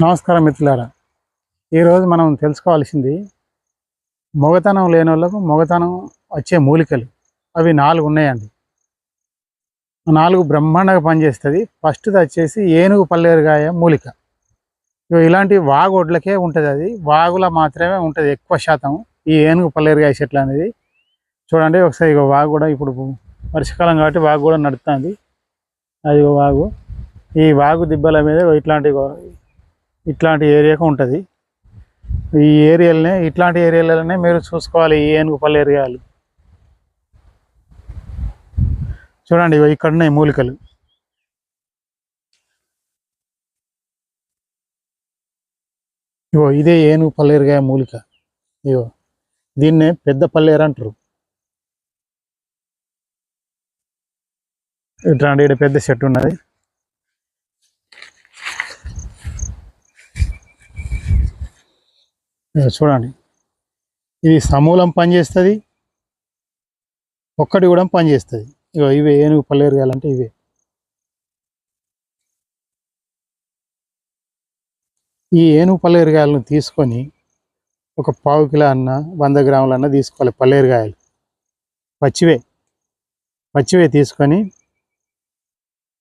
నమస్కారం మిత్రులారా. ఈరోజు మనం తెలుసుకోవాల్సింది మొగతనం లేని వాళ్ళకు మొగతనం వచ్చే మూలికలు అవి 4 ఉన్నాయండి. 4 బ్రహ్మాండంగా పనిచేస్తుంది. ఫస్ట్ది వచ్చేసి ఏనుగు పల్లేరుగాయ మూలిక. ఇలాంటి వాగొడ్లకే ఉంటుంది, అది వాగులో మాత్రమే ఉంటుంది ఎక్కువ శాతం ఈ ఏనుగు పల్లేరుగాయ చెట్లు అనేది. చూడండి ఒకసారి వాగు కూడా ఇప్పుడు వర్షాకాలం కాబట్టి వాగు కూడా నడుస్తుంది. అది వాగు, ఈ వాగు దిబ్బల మీద ఇట్లాంటి ఏరియాకు ఉంటుంది. ఈ ఇట్లాంటి ఏరియాలనే మీరు చూసుకోవాలి. ఈ ఏనుగు పల్లేరుగాయలు చూడండి, ఇక్కడున్నాయి మూలికలు. ఇదే ఏనుగు పల్లేరుగాయ మూలిక. దీన్నే పెద్ద పల్లేరు అంటారు. ఇట్లాంటి పెద్ద చెట్టు ఉన్నది. చూడండి, ఇది సమూలం పనిచేస్తుంది, ఒక్కటి కూడా పనిచేస్తుంది. ఇవే ఏనుగు పల్లేరుగాయలంటే ఇవే. ఈ ఏనుగు పల్లేరుగాయలను తీసుకొని ఒక 1/4 కిలో అన్న 100 గ్రాములన్నా తీసుకోవాలి. పల్లేరుగాయలు పచ్చివే తీసుకొని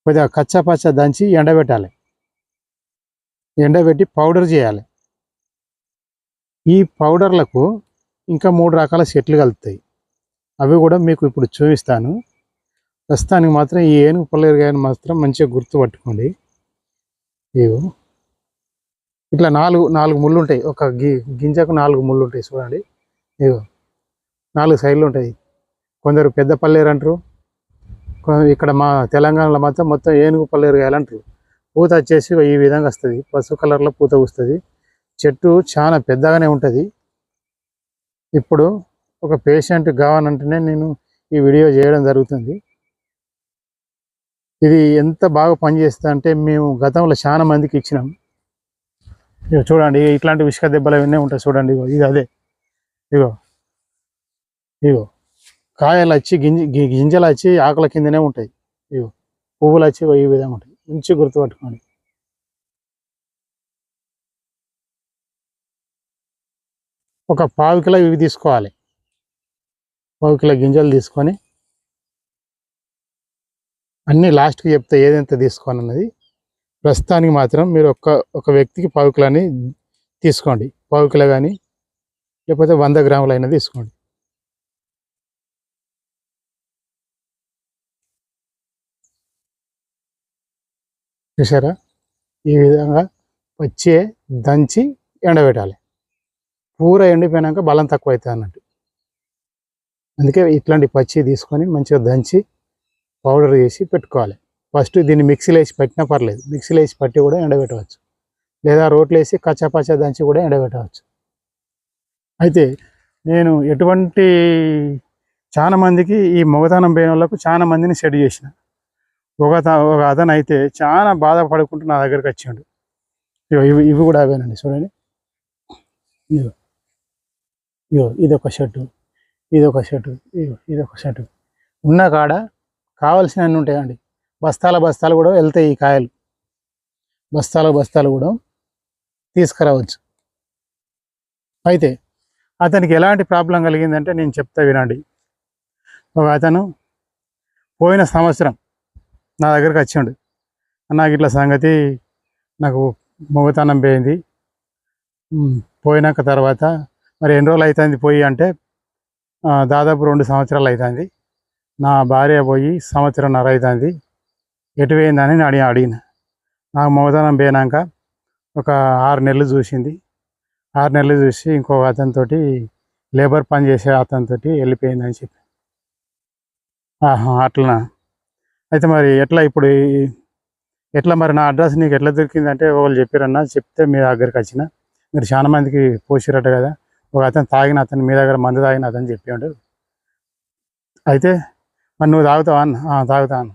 కొద్దిగా కచ్చాపచ్చ దంచి ఎండబెట్టాలి. ఎండబెట్టి పౌడర్ చేయాలి. ఈ పౌడర్లకు ఇంకా 3 రకాల చెట్లు కలుపుతాయి. అవి కూడా మీకు ఇప్పుడు చూపిస్తాను. ప్రస్తుతానికి మాత్రం ఈ ఏనుగు పల్లేరుగాయను మాత్రం మంచిగా గుర్తుపట్టుకోండి. ఇట్లా నాలుగు ముళ్ళు ఉంటాయి. ఒక గింజకు 4 ముళ్ళు ఉంటాయి. చూడండి, 4 సైడ్లు ఉంటాయి. కొందరు పెద్ద పల్లేరు అంటారు. ఇక్కడ మా తెలంగాణలో మొత్తం ఏనుగు పల్లేరుగాయలు అంటారు. పూత వచ్చేసి ఈ విధంగా వస్తుంది, పసుపు కలర్లో పూత వస్తుంది. చెట్టు చాలా పెద్దగానే ఉంటుంది. ఇప్పుడు ఒక పేషెంట్ కావాలంటేనే నేను ఈ వీడియో చేయడం జరుగుతుంది. ఇది ఎంత బాగా పనిచేస్తుంది అంటే మేము గతంలో చాలా మందికి ఇచ్చినాం. చూడండి, ఇట్లాంటి విషక దెబ్బలు అవన్నీ ఉంటాయి. చూడండి, ఇది అదే. ఇగో కాయలు వచ్చి గింజలు వచ్చి ఆకుల కిందనే ఉంటాయి. పువ్వులు వచ్చి ఈ విధంగా ఉంటాయి. మంచి గుర్తుపట్టుకోండి. ఒక 1/4 కిలో ఇవి తీసుకోవాలి. 1/4 కిలో గింజలు తీసుకొని అన్నీ లాస్ట్కి చెప్తే ఏదెంత తీసుకోవాలన్నది. ప్రస్తుతానికి మాత్రం మీరు ఒక వ్యక్తికి 1/4 కిలోని తీసుకోండి. 1/4 కిలో కానీ లేకపోతే 100 గ్రాములైనా తీసుకోండి. చూసారా, ఈ విధంగా పచ్చి దంచి ఎండబెట్టాలి. పూర ఎండిపోయినాక బలం తక్కువ అవుతుంది అన్నట్టు. అందుకే ఇట్లాంటి పచ్చి తీసుకొని మంచిగా దంచి పౌడర్ చేసి పెట్టుకోవాలి. ఫస్ట్ దీన్ని మిక్సీలో వేసి పట్టినా పర్లేదు. మిక్సీలో వేసి పట్టి కూడా ఎండబెట్టవచ్చు, లేదా రోట్లో వేసి కచ్చాపచ్చా దంచి కూడా ఎండబెట్టవచ్చు. అయితే నేను చాలా మందికి ఈ మొగతనం పోయిన వాళ్ళకు చాలా మందిని సెట్ చేసిన. ఒక అతను అయితే చాలా బాధపడుకుంటూ నా దగ్గరికి వచ్చాడు. ఇవి కూడా అవేనండి. చూడండి, ఇదొక షర్టు, ఇదొక షర్టు ఉన్న కాడ కావాల్సినవన్నీ ఉంటాయండి. బస్తాలు కూడా వెళ్తాయి. ఈ కాయలు బస్తాలు కూడా తీసుకురావచ్చు. అయితే అతనికి ఎలాంటి ప్రాబ్లం కలిగిందంటే నేను చెప్తా వినండి. ఒక అతను పోయిన సంవత్సరం నా దగ్గరికి వచ్చాడు. నాకు ఇట్లా సంగతి, నాకు మొగతనం పోయింది. పోయినాక తర్వాత మరి ఎన్ని రోజులు అవుతుంది పోయి అంటే దాదాపు 2 సంవత్సరాలు అవుతుంది. నా భార్య పోయి 1.5 సంవత్సరం అవుతుంది. ఎటు పోయిందని అడిగిన. నాకు మొగతనం పోయినాక ఒక 6 నెలలు చూసింది. 6 నెలలు చూసి ఇంకో అతనితోటి లేబర్ పని చేసే అతనితోటి వెళ్ళిపోయిందని చెప్పి. అట్లనా, అయితే మరి ఎట్లా మరి నా అడ్రస్ నీకు ఎట్లా దొరికిందంటే వాళ్ళు చెప్పారన్నా. చెప్తే మీ దగ్గరికి వచ్చిన. మీరు చాలా మందికి పోసిరట కదా. ఒక అతను తాగిన అతను మీ దగ్గర మందు తాగిన అతను చెప్పాడు. అయితే మరి నువ్వు తాగుతావా అన్న? తాగుతాను.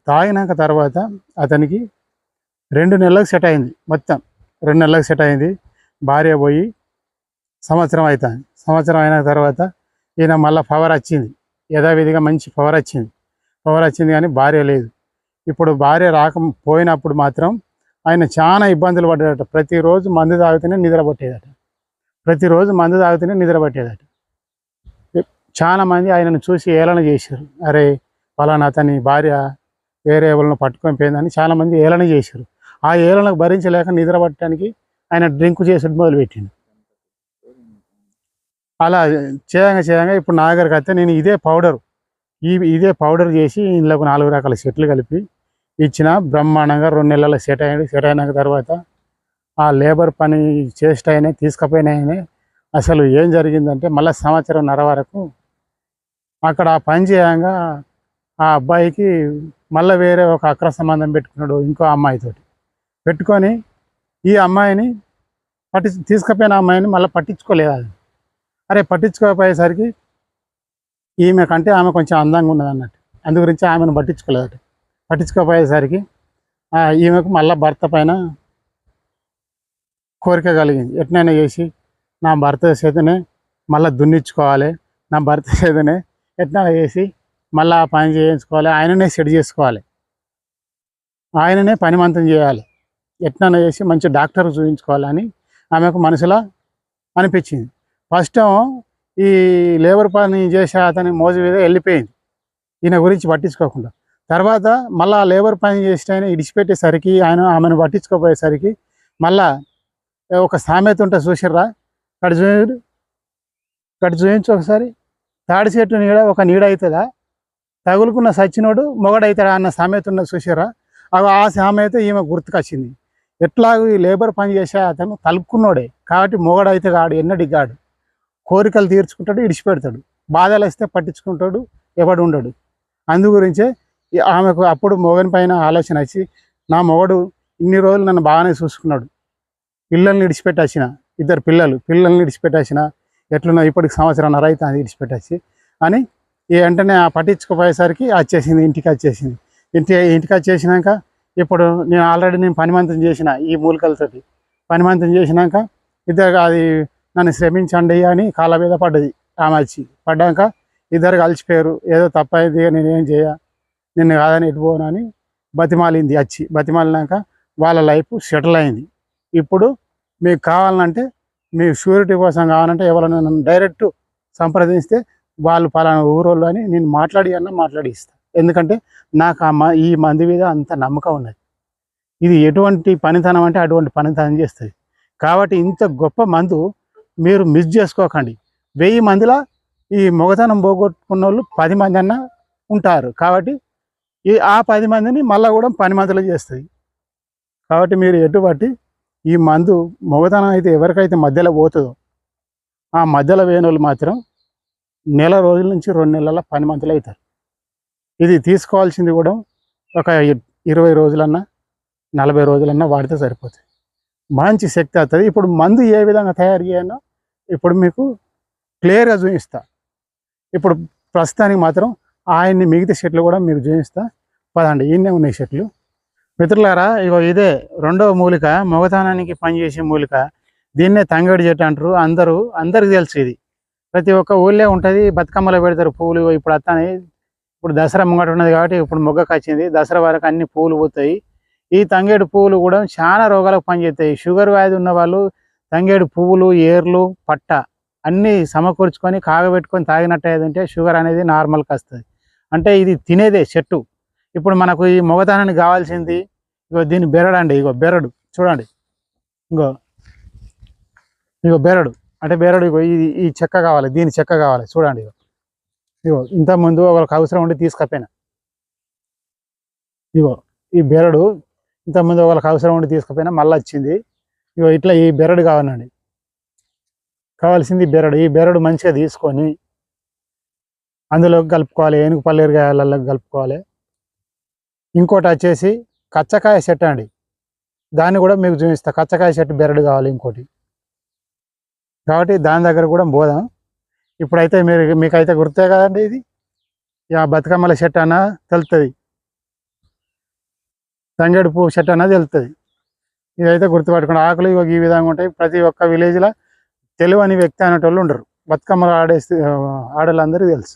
తాగినాక తర్వాత అతనికి 2 నెలలకు సెట్ అయింది. మొత్తం 2 నెలలకు సెట్ అయింది. భార్య పోయి 1 సంవత్సరం అవుతుంది. 1 సంవత్సరం అయిన తర్వాత ఈయన మళ్ళీ పవర్ వచ్చింది. యథావిధిగా మంచి పవర్ వచ్చింది కానీ భార్య లేదు. ఇప్పుడు భార్య పోయినప్పుడు మాత్రం ఆయన చాలా ఇబ్బందులు పడ్డాడట. ప్రతిరోజు మందు తాగితేనే నిద్రపట్టేదట. ప్రతిరోజు మందు తాగితేనే నిద్రపట్టేదట. చాలామంది ఆయనను చూసి ఏళన చేశారు. అరే పలానా అతని భార్య వేరే ఎవరిని పట్టుకొని పోయిందని చాలామంది ఏళన చేశారు. ఆ ఏళనకు భరించలేక నిద్ర పట్టడానికి ఆయన డ్రింక్ చేసేది మొదలుపెట్టిండు. అలా చేయంగా ఇప్పుడు నా దగ్గరికి వస్తే నేను ఇదే పౌడర్ చేసి ఇందులోకి 4 రకాల చెట్లు కలిపి ఇచ్చిన. బ్రహ్మాండంగా 2 నెలల సెట్ అయ్యాడు. సెట్ అయినాక తర్వాత ఆ లేబర్ పని చేస్ట్ అయినాయి తీసుకుపోయినాయనే. అసలు ఏం జరిగిందంటే మళ్ళీ 1.5 సంవత్సరం వరకు అక్కడ ఆ పని చేయంగా ఆ అబ్బాయికి మళ్ళీ వేరే ఒక అక్ర సంబంధం పెట్టుకున్నాడు ఇంకో అమ్మాయితోటి. పెట్టుకొని ఈ అమ్మాయిని తీసుకుపోయిన అమ్మాయిని మళ్ళీ పట్టించుకోలేదు. అది అరే పట్టించుకోకపోయేసరికి ఈమె కంటే ఆమె కొంచెం అందంగా ఉన్నది అన్నట్టు. అందు గురించి ఆమెను పట్టించుకోలేదట. పట్టించుకోపోయేసరికి ఈమెకు మళ్ళీ భర్త పైన కోరిక కలిగింది. ఎట్నైనా చేసి నా భర్త చేతనే మళ్ళీ దున్నించుకోవాలి, నా భర్త చేతనే ఎట్నైనా చేసి మళ్ళీ ఆ పని చేయించుకోవాలి, ఆయననే సెట్ చేసుకోవాలి, ఆయననే పనిమంతం చేయాలి, ఎట్నైనా చేసి మంచి డాక్టర్ చూపించుకోవాలని ఆమెకు మనసులో అనిపించింది. ఫస్ట్ ఈ లేబర్ పని చేసే అతని మోజు మీద వెళ్ళిపోయింది ఈయన గురించి పట్టించుకోకుండా. తర్వాత మళ్ళీ ఆ లేబర్ పని చేసి ఆయన ఇడిచిపెట్టేసరికి ఆమెను పట్టించుకోపోయేసరికి మళ్ళా ఒక సామెత ఉంటే చూసిర్రా, కడు చూయించు ఒకసారి, తాడి చెట్టు నీడ ఒక నీడ అవుతుందా, తగులుకున్న సచ్చినోడు మొగడవుతాడా అన్న సామెత ఉన్న చూసిర్రా. ఆ సామెత ఈమె గుర్తుకొచ్చింది. ఎట్లాగూ ఈ లేబర్ పని చేసే అతను తలుపుకున్నాడే కాబట్టి మొగడైతే కాడు, ఎన్నడి కాడు, కోరికలు తీర్చుకుంటాడు, ఇడిచిపెడతాడు, బాధలు వస్తే పట్టించుకుంటాడు, ఎవడు ఉండడు. అందు గురించే ఆమెకు అప్పుడు మొగని పైన ఆలోచన వచ్చి నా మొగడు ఇన్ని రోజులు నన్ను బాగానే చూసుకున్నాడు, పిల్లల్ని విడిచిపెట్టేసిన, 2 పిల్లల్ని విడిచిపెట్టేసిన, ఎట్లున్నా ఇప్పటికి 1.5 సంవత్సరం అవుతుంది విడిచిపెట్టేసి అని వెంటనే పట్టించుకోపోయేసరికి వచ్చేసింది, ఇంటికి వచ్చేసింది. ఇంటికి వచ్చేసినాక ఇప్పుడు నేను పనిమంతం చేసిన ఈ మూలికలతోటి పనిమంతం చేసినాక అది నన్ను శ్రమించండి అని కాళ్ళ మీద పడ్డది. ఆమె వచ్చి పడ్డాక ఇద్దరు కలిసిపోయారు. ఏదో తప్పైంది, నేనేం నిన్ను కాదని ఎటుపోను అని బతిమాలింది. బతిమాలినాక వాళ్ళ లైఫ్ సెటిల్ అయింది. ఇప్పుడు మీకు కావాలంటే మీ షూరిటీ కోసం కావాలంటే ఎవరైనా నన్ను డైరెక్ట్ సంప్రదిస్తే వాళ్ళు పలానా ఊరోళ్ళు అని నేను మాట్లాడి ఇస్తాను. ఎందుకంటే నాకు ఈ మంది మీద అంత నమ్మకం ఉన్నది. ఇది ఎటువంటి పనితనం అంటే అటువంటి పనితనం చేస్తుంది. కాబట్టి ఇంత గొప్ప మందు మీరు మిస్ చేసుకోకండి. 1000 మందిలో ఈ మొగతనం పోగొట్టుకున్న వాళ్ళు 10 మంది అన్నా ఉంటారు. కాబట్టి ఆ 10 మందిని మళ్ళీ కూడా పని మందులు చేస్తుంది. కాబట్టి మీరు ఎటువంటి ఈ మందు మొగతనం అయితే ఎవరికైతే మధ్యలో పోతుందో ఆ మధ్యలో వేణువులు మాత్రం నెల రోజుల నుంచి 2 నెలల పని మందులు అవుతారు. ఇది తీసుకోవాల్సింది కూడా ఒక 20 రోజులన్నా 40 రోజులన్నా వాడితే సరిపోతుంది. మంచి శక్తి అవుతుంది. ఇప్పుడు మందు ఏ విధంగా తయారు చేయాలో ఇప్పుడు మీకు క్లియర్గా చూపిస్తా. ఇప్పుడు ప్రస్తుతానికి మాత్రం ఆయన్ని మిగతా చెట్లు కూడా మీకు చూపిస్తా. పదండి, ఈయనే ఉన్నాయి చెట్లు. మిత్రులారా, ఇగో ఇదే 2వ మూలిక, మొగతనానికి పనిచేసే మూలిక. దీన్నే తంగేడు చెట్టు అంటారు. అందరికి తెలుసు. ఇది ప్రతి ఒక్క ఊళ్ళో ఉంటుంది. బతుకమ్మలో పెడతారు పువ్వులు. ఇప్పుడు అత్తనే ఇప్పుడు దసరా ముంగట ఉన్నది కాబట్టి ఇప్పుడు మొగ్గకు వచ్చింది. దసరా వరకు అన్ని పువ్వులు పోతాయి. ఈ తంగేడు పువ్వులు కూడా చాలా రోగాలకు పనిచేస్తాయి. షుగర్ వ్యాధి ఉన్న వాళ్ళు తంగేడు పువ్వులు, ఏర్లు, పట్ట అన్నీ సమకూర్చుకొని కాగబెట్టుకొని తాగినట్టు ఏదంటే షుగర్ అనేది నార్మల్కి వస్తుంది. అంటే ఇది తినేదే చెట్టు. ఇప్పుడు మనకు ఈ మొగతనానికి కావాల్సింది ఇగో దీని బెరడు. ఇగో బెరడు చూడండి. ఇగో బెరడు అంటే బెరడు. ఇగో ఈ చెక్క కావాలి, దీని చెక్క కావాలి. చూడండి, ఇగో ఇంతకుముందు ఒకరికి అవసరం ఉండి తీసుకపోయినా. ఇగో ఈ బెరడు ఇంతకుముందు ఒకరికి అవసరం ఉండి తీసుకపోయినా మళ్ళీ వచ్చింది. ఇగో ఇట్లా ఈ బెరడు కావాలండి. కావాల్సింది బెరడు. ఈ బెరడు మంచిగా తీసుకొని అందులోకి కలుపుకోవాలి. ఏనుగు పల్లేరుగాయలలోకి కలుపుకోవాలి. ఇంకోటి వచ్చేసి కచ్చకాయ చెట్టు అండి. దాన్ని కూడా మీకు చూపిస్తా. కచ్చకాయ చెట్టు బెరడు కావాలి ఇంకోటి. కాబట్టి దాని దగ్గర కూడా పోదాం. ఇప్పుడైతే మీకైతే గుర్తే కదండి. ఇది బతుకమ్మల చెట్టు అన్న తెలుస్తుంది, తంగేడు పువ్వు చెట్టు అన్నది తెలుస్తుంది. ఇదైతే గుర్తుపట్టుకోండి. ఆకులు ఈ విధంగా ఉంటాయి. ప్రతి ఒక్క విలేజ్లో తెలివని వ్యక్తి అనేటోళ్ళు ఉండరు. బతుకమ్మలు ఆడేళ్ళందరికీ తెలుసు.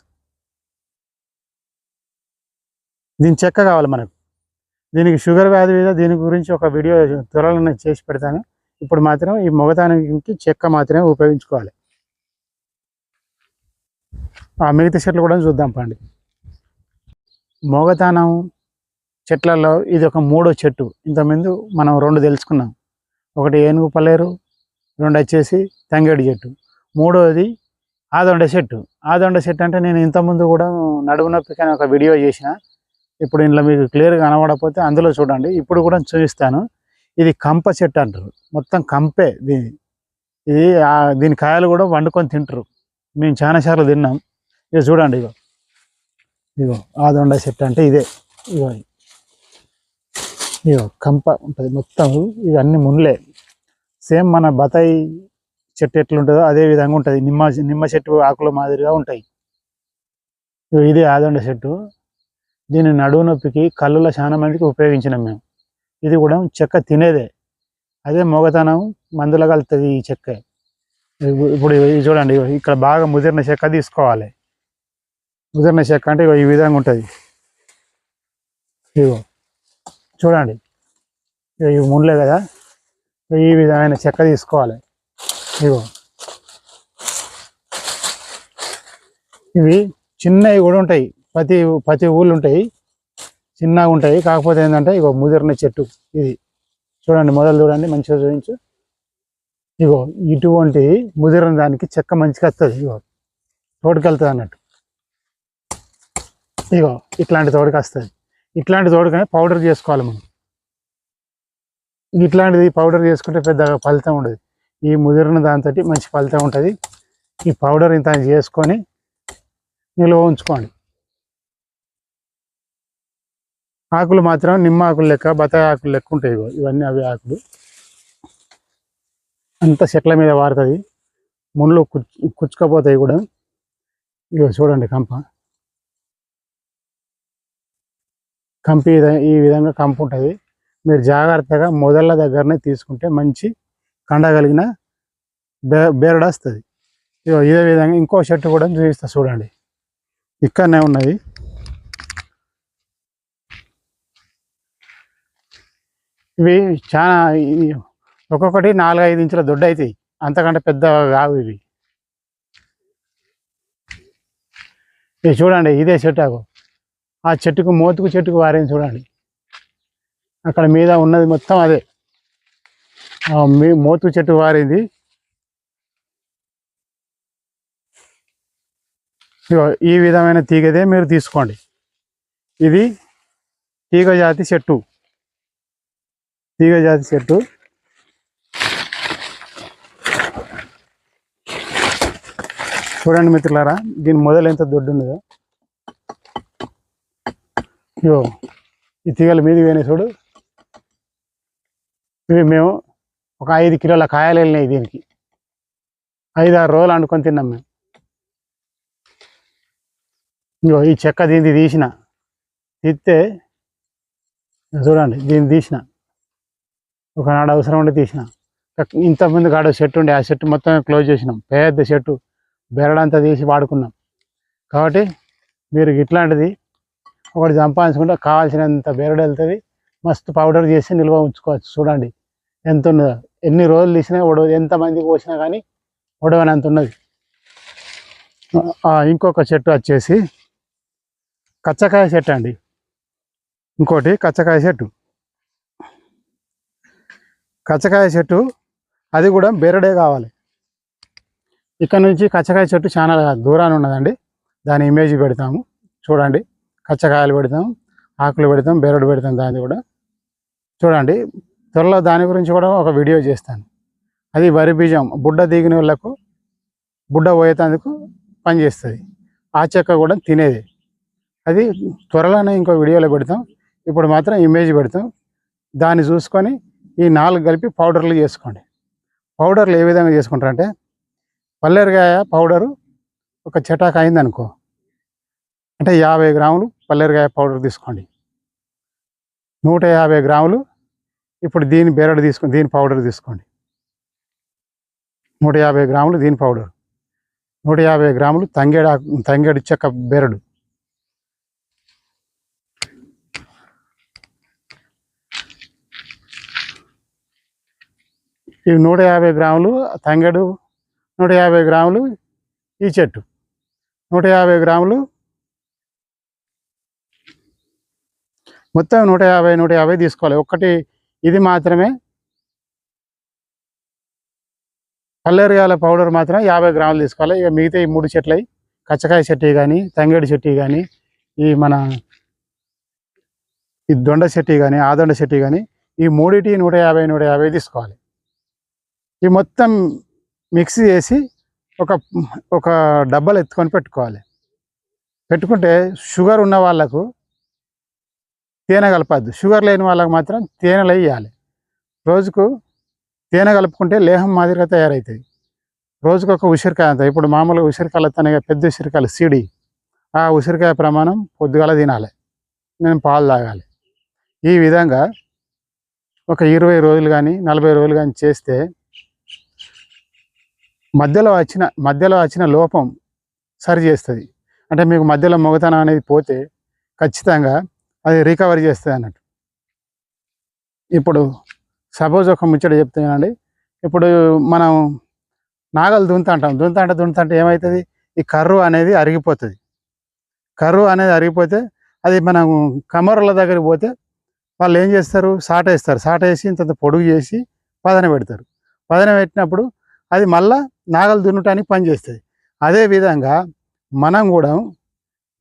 దీని చెక్క కావాలి మనకు. దీనికి షుగర్ వ్యాధి మీద దీని గురించి ఒక వీడియో త్వరలో చేసి పెడతాను. ఇప్పుడు మాత్రం ఈ మొగతానికి చెక్క మాత్రమే ఉపయోగించుకోవాలి. ఆ మిగతా చెట్లు కూడా చూద్దాం పండి. మొగతానం చెట్లలో ఇది ఒక మూడో చెట్టు. ఇంతకుముందు మనం 2 తెలుసుకున్నాం. ఒకటి ఏనుగు పల్లేరు, 2 వచ్చేసి తంగేడు చెట్టు, మూడోది ఆదొండ చెట్టు. ఆదొండ చెట్టు అంటే నేను ఇంతకుముందు కూడా నడుము నొప్పికి అని ఒక వీడియో చేసిన. ఇప్పుడు ఇందులో మీకు క్లియర్గా కనబడకపోతే అందులో చూడండి. ఇప్పుడు కూడా చూపిస్తాను. ఇది కంప చెట్టు అంటారు. మొత్తం కంపే ఇది. దీని కాయలు కూడా వండుకొని తింటారు. మేము చాలాసార్లు తిన్నాం. ఇక చూడండి, ఇగో ఆదొండ చెట్టు అంటే ఇదే. ఇగో కంప ఉంటుంది మొత్తం. ఇవన్నీ ముళ్ళే. సేమ్ మన బతాయి చెట్టు ఎట్లుంటుందో అదే విధంగా ఉంటుంది. నిమ్మ చెట్టు ఆకుల మాదిరిగా ఉంటాయి. ఇది ఆదొండ చెట్టు. దీని నడువు నొప్పికి కళ్ళులో చాలా మందికి ఉపయోగించినాం మేము. ఇది కూడా చెక్క తినేదే. అదే మొగతనం మందులో కలుతుంది ఈ చెక్క. ఇప్పుడు ఇది చూడండి, ఇక్కడ బాగా ముదిరిన చెక్క తీసుకోవాలి. ముదిరిన చెక్క అంటే ఈ విధంగా ఉంటుంది. ఇగో చూడండి, ఇవి ముళ్ళే కదా. ఈ విధమైన చెక్క తీసుకోవాలి. ఇగో ఇవి చిన్నవి కూడా ఉంటాయి. ప్రతి ఊళ్ళు ఉంటాయి, చిన్నగా ఉంటాయి. కాకపోతే ఏంటంటే ఇగో ముదిరిన చెట్టు ఇది. చూడండి, మొదలు చూడండి, మంచిగా చూపించు. ఇగో ఇటువంటి ముదిరిన దానికి చెక్క మంచిగా వస్తుంది. ఇగో తోడుకెళ్తుంది అన్నట్టు. ఇగో ఇట్లాంటి తోడుకి వస్తుంది. ఇట్లాంటి తోడుకనే పౌడర్ చేసుకోవాలి మనం. ఇట్లాంటిది పౌడర్ చేసుకుంటే పెద్దగా ఫలితం ఉండదు. ఈ ముదిరిన దాంతో మంచి ఫలితం ఉంటుంది. ఈ పౌడర్ ఇంత చేసుకొని నిల్వ ఉంచుకోండి. ఆకులు మాత్రం నిమ్మ ఆకులు లెక్క, బత్తాయి ఆకులు లెక్క ఉంటాయి. ఇవన్నీ అవి ఆకులు అంత చెట్ల మీద వారుతుంది. ముళ్ళు కుచ్చుకపోతాయి కూడా. ఇగో చూడండి, కంపి ఈ విధంగా కంపు ఉంటుంది. మీరు జాగ్రత్తగా మొదళ్ళ దగ్గరనే తీసుకుంటే మంచి కండగలిగిన బేరడు వస్తుంది. ఇదే విధంగా ఇంకో చెట్టు కూడా చూపిస్తా చూడండి. ఇక్కడనే ఉన్నది. ఇవి చాలా ఒక్కొక్కటి 4-5 ఇంచుల దొడ్డు అవుతాయి. అంతకంటే పెద్ద కావు ఇవి. ఇవి చూడండి, ఇదే చెట్టు. ఆ చెట్టుకు మోతుకు చెట్టుకు వారేది చూడండి. అక్కడ మీద ఉన్నది మొత్తం అదే మోతుకు చెట్టు వారింది. ఈ విధమైన తీగదే మీరు తీసుకోండి. ఇది తీగ జాతి చెట్టు. చూడండి మిత్రులారా, దీని మొదలు ఎంత దొడ్డు ఉన్నదో. ఈ తీగల మీది పోయినాయి చూడు. ఇవి మేము ఒక 5 కిలోల కాయలు వెళ్ళినాయి. దీనికి 5-6 రోజులు వండుకొని తిన్నాం మేము. ఈ చెక్క దీన్ని తీస్తే చూడండి, దీన్ని తీసిన ఒకనాడు అవసరం ఉండి తీసిన. ఇంతకుముందు కాడ చెట్టు ఉండే, ఆ చెట్టు మొత్తం క్లోజ్ చేసినాం. పెద్ద చెట్టు బెరడంతా తీసి వాడుకున్నాం. కాబట్టి మీరు ఇట్లాంటిది ఒకటి సంపాదించుకుంటే కావాల్సినంత బెరడు వెళ్తుంది. మస్తు పౌడర్ చేసి నిల్వ ఉంచుకోవచ్చు. చూడండి ఎంత ఉన్నదో. ఎన్ని రోజులు తీసినా ఉడవదు. ఎంతమందికి పోసినా కానీ ఉడవనంత ఉన్నది. ఇంకొక చెట్టు వచ్చేసి కచ్చకాయ చెట్టు అండి. ఇంకోటి కచ్చకాయ చెట్టు. అది కూడా బెరడే కావాలి. ఇక్కడ నుంచి కచ్చకాయ చెట్టు చాలా దూరాన్ని ఉన్నదండి. దాని ఇమేజ్ పెడతాము చూడండి. కచ్చకాయలు పెడతాం, ఆకులు పెడతాం, బెరడు పెడతాం. దాన్ని కూడా చూడండి. త్వరలో దాని గురించి కూడా ఒక వీడియో చేస్తాను. అది వరి బీజం బుడ్డ దిగిన వాళ్ళకు బుడ్డ పోయేందుకు పనిచేస్తుంది. ఆ చెక్క కూడా తినేది. అది త్వరలోనే ఇంకో వీడియోలో పెడతాం. ఇప్పుడు మాత్రం ఇమేజ్ పెడతాం. దాన్ని చూసుకొని ఈ 4 కలిపి పౌడర్లు చేసుకోండి. పౌడర్లు ఏ విధంగా చేసుకుంటారంటే, పల్లేరుగాయ పౌడరు ఒక చెటాకు అయిందనుకో, అంటే 50 గ్రాములు పల్లేరుగాయ పౌడర్ తీసుకోండి. 150 గ్రాములు ఇప్పుడు దీని బెరడు తీసుకొని దీని పౌడర్ తీసుకోండి. 150 గ్రాములు దీని పౌడర్, 150 గ్రాములు తంగేడు చెక్క బెరడు, ఇవి 150 గ్రాములు తంగెడు, 150 గ్రాములు ఈ చెట్టు, 150 గ్రాములు మొత్తం 150 తీసుకోవాలి. ఒక్కటి ఇది మాత్రమే పల్లేరుగాల పౌడర్ మాత్రం 50 గ్రాములు తీసుకోవాలి. ఇక మిగతా ఈ 3 చెట్లయి కచ్చకాయ చెట్టు కానీ, తంగేడు చెట్టు కానీ, ఈ మన ఈ దొండ చెట్టు కానీ, ఆ దొండ చెట్టు కానీ, ఈ మూడిటి 150 తీసుకోవాలి. ఈ మొత్తం మిక్స్ చేసి ఒక డబ్బాలు ఎత్తుకొని పెట్టుకోవాలి. పెట్టుకుంటే షుగర్ ఉన్న వాళ్ళకు తేనె కలపద్దు, షుగర్ లేని వాళ్ళకు మాత్రం తేనెలు వేయాలి. రోజుకు తేనె కలుపుకుంటే లేహం మాదిరిగా తయారవుతుంది. రోజుకు ఒక ఉసిరికాయ అంత, ఇప్పుడు మామూలుగా ఉసిరికాయలు తనగా పెద్ద ఉసిరికాయలు సిడి, ఆ ఉసిరికాయ ప్రమాణం పొద్దుగాల తినాలి, నేను పాలు తాగాలి. ఈ విధంగా ఒక 20 రోజులు కానీ 40 రోజులు కానీ చేస్తే మధ్యలో వచ్చిన లోపం సరి చేస్తుంది. అంటే మీకు మధ్యలో మొగతనం అనేది పోతే ఖచ్చితంగా అది రికవరీ చేస్తుంది అన్నట్టు. ఇప్పుడు సపోజ్ ఒక ముచ్చట చెప్తానండి. ఇప్పుడు మనం నాగలు దున్నుతుంటే ఏమవుతుంది, ఈ కర్రు అనేది అరిగిపోతుంది. కర్రు అనేది అరిగిపోతే అది మనం కమరుల దగ్గరికి పోతే వాళ్ళు ఏం చేస్తారు, సాట వేస్తారు. సాట వేసి ఇంత పొడుగు చేసి పదన పెడతారు. పదన పెట్టినప్పుడు అది మళ్ళా నాగలు దున్నటానికి పనిచేస్తుంది. అదేవిధంగా మనం కూడా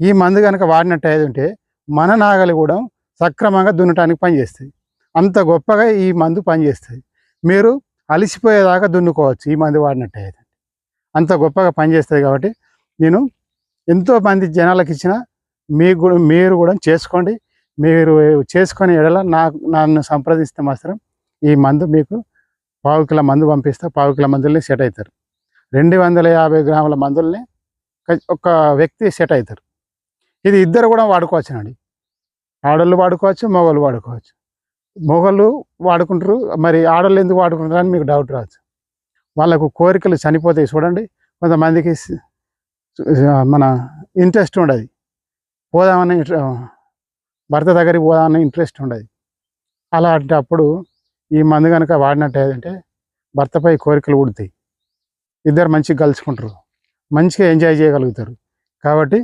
ఈ మందు కనుక వాడినట్టు అయితే ఉంటే మన నాగలి కూడా సక్రమంగా దున్నటానికి పనిచేస్తుంది. అంత గొప్పగా ఈ మందు పనిచేస్తుంది. మీరు అలిసిపోయేదాకా దున్నుకోవచ్చు ఈ మందు వాడినట్టు అయితే, అంత గొప్పగా పనిచేస్తుంది. కాబట్టి నేను ఎంతోమంది జనాలకు ఇచ్చిన మీరు కూడా చేసుకోండి. మీరు చేసుకొని ఎడల నన్ను సంప్రదిస్తే మాత్రం ఈ మందు మీకు 1/4 కిలో మందు పంపిస్తా. 1/4 కిలో మందుల్ని సెట్ అవుతారు. 250 గ్రాముల మందుల్ని ఒక వ్యక్తి సెట్ అవుతారు. ఇది ఇద్దరు కూడా వాడుకోవచ్చునండి. ఆడోళ్ళు వాడుకోవచ్చు, మగవాళ్ళు వాడుకోవచ్చు. మగవాళ్ళు వాడుకుంటారు, మరి ఆడోళ్ళు ఎందుకు వాడుకుంటారు అని మీకు డౌట్ రావచ్చు. వాళ్ళకు కోరికలు చనిపోతాయి చూడండి. కొంతమందికి మన ఇంట్రెస్ట్ ఉండదు, పోదామని భర్త దగ్గరికి పోదామని ఇంట్రెస్ట్ ఉండదు. అలాంటప్పుడు ఈ మందు కనుక వాడినట్టు ఏంటంటే భర్తపై కోరికలు ఉడతాయి, ఇద్దరు మంచిగా కలుసుకుంటారు, మంచిగా ఎంజాయ్ చేయగలుగుతారు. కాబట్టి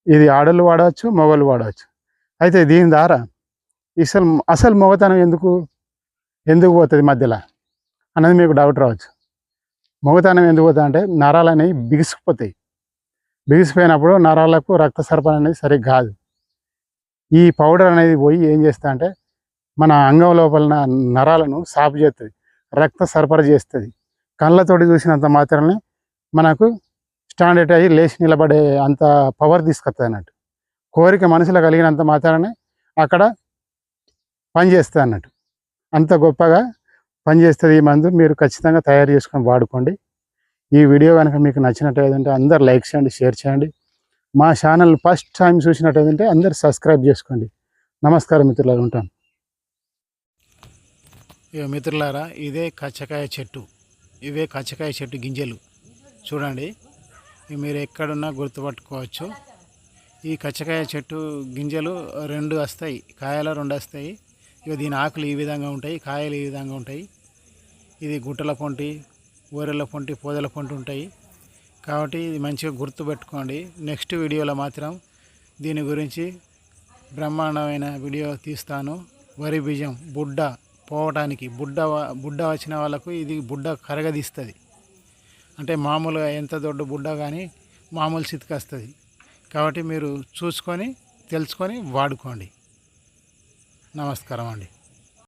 ఇది ఆడోళ్ళు వాడవచ్చు, మగవాళ్ళు వాడవచ్చు. అయితే దీని ద్వారా అసలు మొగతనం ఎందుకు పోతుంది మధ్యలో అన్నది మీకు డౌట్ రావచ్చు. మొగతనం ఎందుకు పోతుంది అంటే నరాలు అనేవి బిగిసిపోతాయి. బిగిసిపోయినప్పుడు నరాలకు రక్త సరఫరా అనేది సరిగ్గా కాదు. ఈ పౌడర్ అనేది పోయి ఏం చేస్తా అంటే మన అంగం లోపల నరాలను సాపు చేస్తుంది, రక్త సరఫరా చేస్తుంది. కళ్ళతోటి చూసినంత మాత్రమే మనకు స్టాండర్డ్ అయ్యి లేచి నిలబడే అంత పవర్ తీసుకొస్తుంది అన్నట్టు. కోరిక మనసులో కలిగినంత మాత్రమే అక్కడ పనిచేస్తుంది అన్నట్టు. అంత గొప్పగా పనిచేస్తుంది ఈ మందు. మీరు ఖచ్చితంగా తయారు చేసుకొని వాడుకోండి. ఈ వీడియో కనుక మీకు నచ్చినట్టయితే అందరు లైక్ చేయండి, షేర్ చేయండి. మా ఛానల్ ఫస్ట్ టైం చూసినట్టయితే అందరు సబ్స్క్రైబ్ చేసుకోండి. నమస్కారం మిత్రులారా, ఉంటాను. మిత్రులారా, ఇదే కచ్చకాయ చెట్టు, ఇవే కచ్చకాయ చెట్టు గింజలు చూడండి. మీరు ఎక్కడున్నా గుర్తుపట్టుకోవచ్చు. ఈ కచ్చకాయ చెట్టు గింజలు 2 వస్తాయి, కాయలు 2 వస్తాయి. ఇక దీని ఆకులు ఈ విధంగా ఉంటాయి, కాయలు ఈ విధంగా ఉంటాయి. ఇది గుట్టల పొంటి, ఊరెల పొంటి, పోదల పొంటి ఉంటాయి. కాబట్టి ఇది మంచిగా గుర్తుపెట్టుకోండి. నెక్స్ట్ వీడియోలో మాత్రం దీని గురించి బ్రహ్మాండమైన వీడియో తీస్తాను. వరి బీజం బుడ్డ పోవటానికి, బుడ్డ వచ్చిన వాళ్ళకు ఇది బుడ్డ కరగదీస్తుంది. అంటే మామూలుగా ఎంత దొడ్డ బుడ్డ కానీ మామూలు స్థితికి వస్తుంది. కాబట్టి మీరు చూసుకొని తెలుసుకొని వాడుకోండి. నమస్కారం అండి.